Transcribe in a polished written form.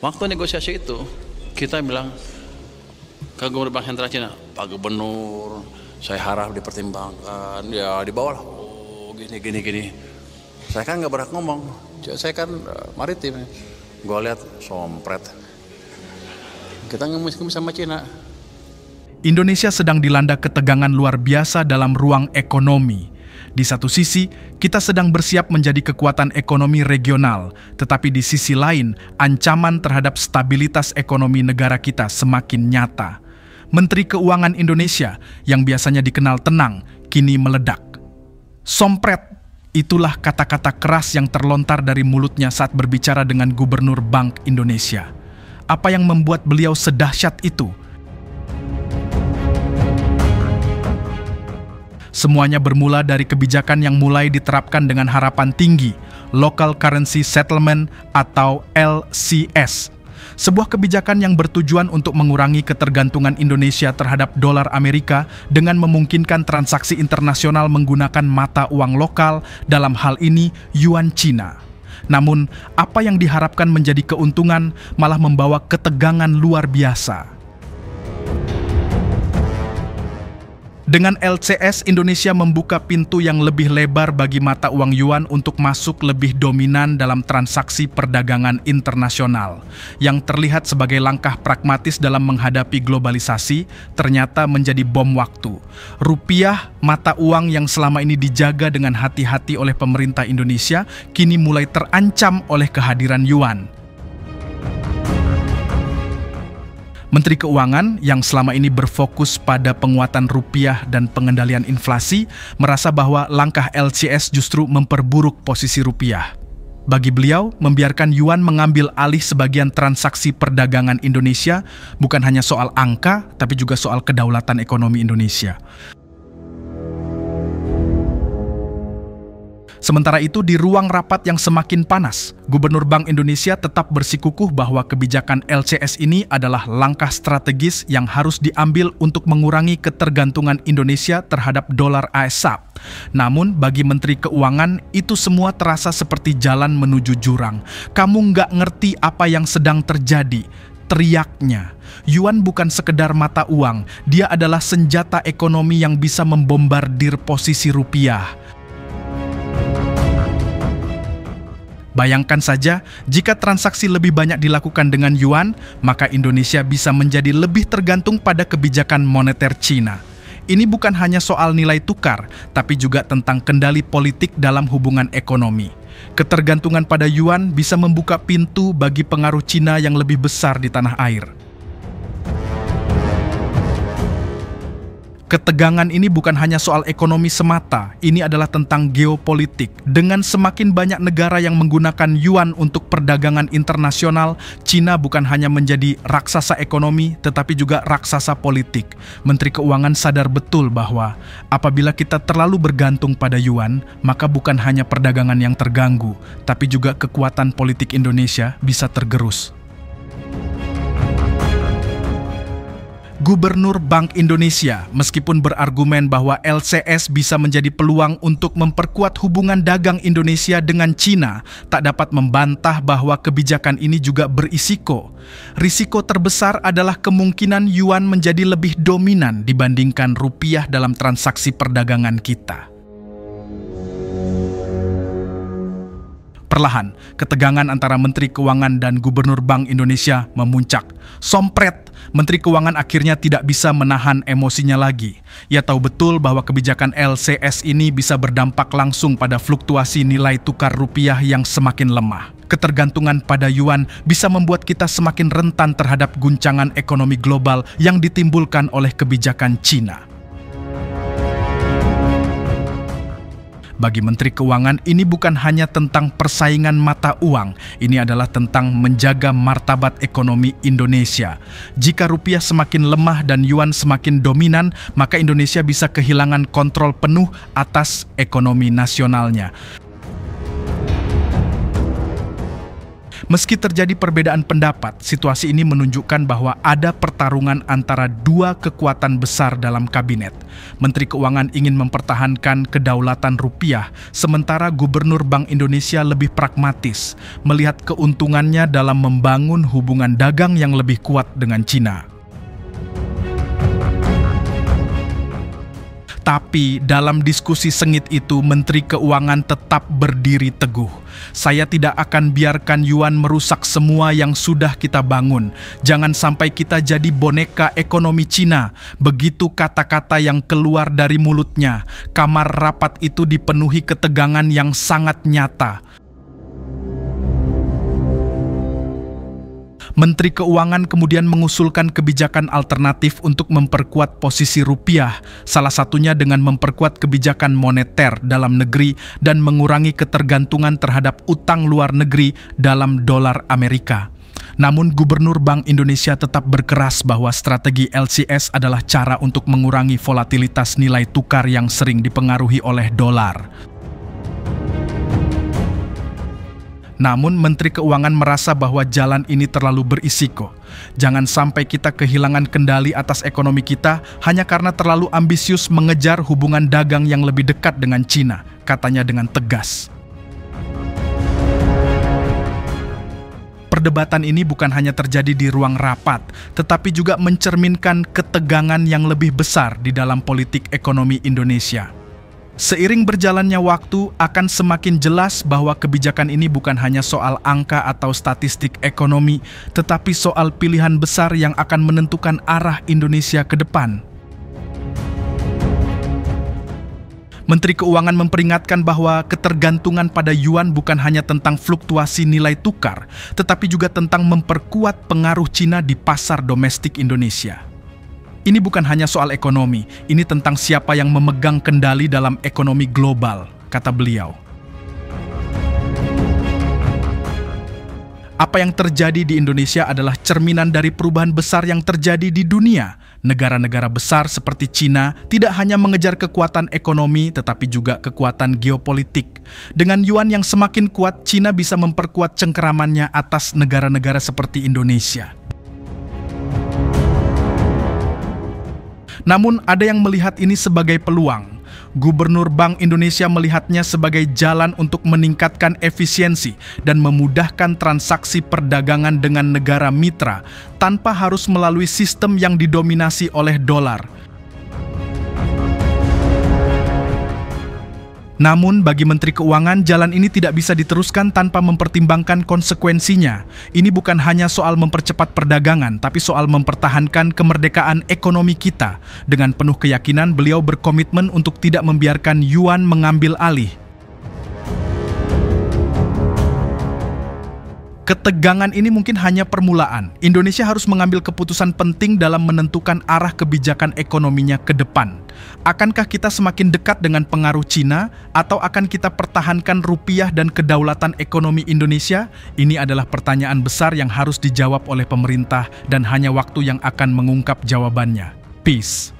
Waktu negosiasi itu, kita bilang ke Gubernur Bank Sentral Cina, Pak Gubernur, saya harap dipertimbangkan, ya di bawah lah, oh gini. Saya kan nggak berhak ngomong, saya kan maritim, gue lihat sompret. Kita ngomong sama Cina. Indonesia sedang dilanda ketegangan luar biasa dalam ruang ekonomi. Di satu sisi, kita sedang bersiap menjadi kekuatan ekonomi regional, tetapi di sisi lain, ancaman terhadap stabilitas ekonomi negara kita semakin nyata. Menteri Keuangan Indonesia, yang biasanya dikenal tenang, kini meledak. Sompret, itulah kata-kata keras yang terlontar dari mulutnya saat berbicara dengan Gubernur Bank Indonesia. Apa yang membuat beliau sedahsyat itu? Semuanya bermula dari kebijakan yang mulai diterapkan dengan harapan tinggi, Local Currency Settlement atau LCS. Sebuah kebijakan yang bertujuan untuk mengurangi ketergantungan Indonesia terhadap dolar Amerika dengan memungkinkan transaksi internasional menggunakan mata uang lokal, dalam hal ini yuan Cina. Namun, apa yang diharapkan menjadi keuntungan malah membawa ketegangan luar biasa. Dengan LCS, Indonesia membuka pintu yang lebih lebar bagi mata uang yuan untuk masuk lebih dominan dalam transaksi perdagangan internasional. Yang terlihat sebagai langkah pragmatis dalam menghadapi globalisasi, ternyata menjadi bom waktu. Rupiah, mata uang yang selama ini dijaga dengan hati-hati oleh pemerintah Indonesia, kini mulai terancam oleh kehadiran yuan. Menteri Keuangan yang selama ini berfokus pada penguatan rupiah dan pengendalian inflasi merasa bahwa langkah LCS justru memperburuk posisi rupiah. Bagi beliau, membiarkan yuan mengambil alih sebagian transaksi perdagangan Indonesia bukan hanya soal angka, tapi juga soal kedaulatan ekonomi Indonesia. Sementara itu, di ruang rapat yang semakin panas, Gubernur Bank Indonesia tetap bersikukuh bahwa kebijakan LCS ini adalah langkah strategis yang harus diambil untuk mengurangi ketergantungan Indonesia terhadap dolar AS. Namun, bagi Menteri Keuangan, itu semua terasa seperti jalan menuju jurang. Kamu nggak ngerti apa yang sedang terjadi. Teriaknya, yuan bukan sekedar mata uang, dia adalah senjata ekonomi yang bisa membombardir posisi rupiah. Bayangkan saja, jika transaksi lebih banyak dilakukan dengan yuan, maka Indonesia bisa menjadi lebih tergantung pada kebijakan moneter Cina. Ini bukan hanya soal nilai tukar, tapi juga tentang kendali politik dalam hubungan ekonomi. Ketergantungan pada yuan bisa membuka pintu bagi pengaruh Cina yang lebih besar di tanah air. Ketegangan ini bukan hanya soal ekonomi semata, ini adalah tentang geopolitik. Dengan semakin banyak negara yang menggunakan yuan untuk perdagangan internasional, Cina bukan hanya menjadi raksasa ekonomi, tetapi juga raksasa politik. Menteri Keuangan sadar betul bahwa apabila kita terlalu bergantung pada yuan, maka bukan hanya perdagangan yang terganggu, tapi juga kekuatan politik Indonesia bisa tergerus. Gubernur Bank Indonesia, meskipun berargumen bahwa LCS bisa menjadi peluang untuk memperkuat hubungan dagang Indonesia dengan Cina, tak dapat membantah bahwa kebijakan ini juga berisiko. Risiko terbesar adalah kemungkinan yuan menjadi lebih dominan dibandingkan rupiah dalam transaksi perdagangan kita. Perlahan, ketegangan antara Menteri Keuangan dan Gubernur Bank Indonesia memuncak. Sompret, Menteri Keuangan akhirnya tidak bisa menahan emosinya lagi. Ia tahu betul bahwa kebijakan LCS ini bisa berdampak langsung pada fluktuasi nilai tukar rupiah yang semakin lemah. Ketergantungan pada yuan bisa membuat kita semakin rentan terhadap guncangan ekonomi global yang ditimbulkan oleh kebijakan Cina. Bagi Menteri Keuangan, ini bukan hanya tentang persaingan mata uang, ini adalah tentang menjaga martabat ekonomi Indonesia. Jika rupiah semakin lemah dan yuan semakin dominan, maka Indonesia bisa kehilangan kontrol penuh atas ekonomi nasionalnya. Meski terjadi perbedaan pendapat, situasi ini menunjukkan bahwa ada pertarungan antara dua kekuatan besar dalam kabinet. Menteri Keuangan ingin mempertahankan kedaulatan rupiah, sementara Gubernur Bank Indonesia lebih pragmatis, melihat keuntungannya dalam membangun hubungan dagang yang lebih kuat dengan Cina. Tapi dalam diskusi sengit itu, Menteri Keuangan tetap berdiri teguh. Saya tidak akan biarkan yuan merusak semua yang sudah kita bangun. Jangan sampai kita jadi boneka ekonomi Cina. Begitu kata-kata yang keluar dari mulutnya. Kamar rapat itu dipenuhi ketegangan yang sangat nyata. Menteri Keuangan kemudian mengusulkan kebijakan alternatif untuk memperkuat posisi rupiah, salah satunya dengan memperkuat kebijakan moneter dalam negeri dan mengurangi ketergantungan terhadap utang luar negeri dalam dolar Amerika. Namun Gubernur Bank Indonesia tetap berkeras bahwa strategi LCS adalah cara untuk mengurangi volatilitas nilai tukar yang sering dipengaruhi oleh dolar. Namun Menteri Keuangan merasa bahwa jalan ini terlalu berisiko. Jangan sampai kita kehilangan kendali atas ekonomi kita hanya karena terlalu ambisius mengejar hubungan dagang yang lebih dekat dengan Cina, katanya dengan tegas. Perdebatan ini bukan hanya terjadi di ruang rapat, tetapi juga mencerminkan ketegangan yang lebih besar di dalam politik ekonomi Indonesia. Seiring berjalannya waktu, akan semakin jelas bahwa kebijakan ini bukan hanya soal angka atau statistik ekonomi, tetapi soal pilihan besar yang akan menentukan arah Indonesia ke depan. Menteri Keuangan memperingatkan bahwa ketergantungan pada yuan bukan hanya tentang fluktuasi nilai tukar, tetapi juga tentang memperkuat pengaruh Cina di pasar domestik Indonesia. Ini bukan hanya soal ekonomi, ini tentang siapa yang memegang kendali dalam ekonomi global, kata beliau. Apa yang terjadi di Indonesia adalah cerminan dari perubahan besar yang terjadi di dunia. Negara-negara besar seperti Cina tidak hanya mengejar kekuatan ekonomi, tetapi juga kekuatan geopolitik. Dengan yuan yang semakin kuat, Cina bisa memperkuat cengkeramannya atas negara-negara seperti Indonesia. Namun ada yang melihat ini sebagai peluang. Gubernur Bank Indonesia melihatnya sebagai jalan untuk meningkatkan efisiensi dan memudahkan transaksi perdagangan dengan negara mitra tanpa harus melalui sistem yang didominasi oleh dolar. Namun bagi Menteri Keuangan, jalan ini tidak bisa diteruskan tanpa mempertimbangkan konsekuensinya. Ini bukan hanya soal mempercepat perdagangan, tapi soal mempertahankan kemerdekaan ekonomi kita. Dengan penuh keyakinan, beliau berkomitmen untuk tidak membiarkan yuan mengambil alih. Ketegangan ini mungkin hanya permulaan. Indonesia harus mengambil keputusan penting dalam menentukan arah kebijakan ekonominya ke depan. Akankah kita semakin dekat dengan pengaruh Cina, atau akan kita pertahankan rupiah dan kedaulatan ekonomi Indonesia? Ini adalah pertanyaan besar yang harus dijawab oleh pemerintah dan hanya waktu yang akan mengungkap jawabannya. Peace.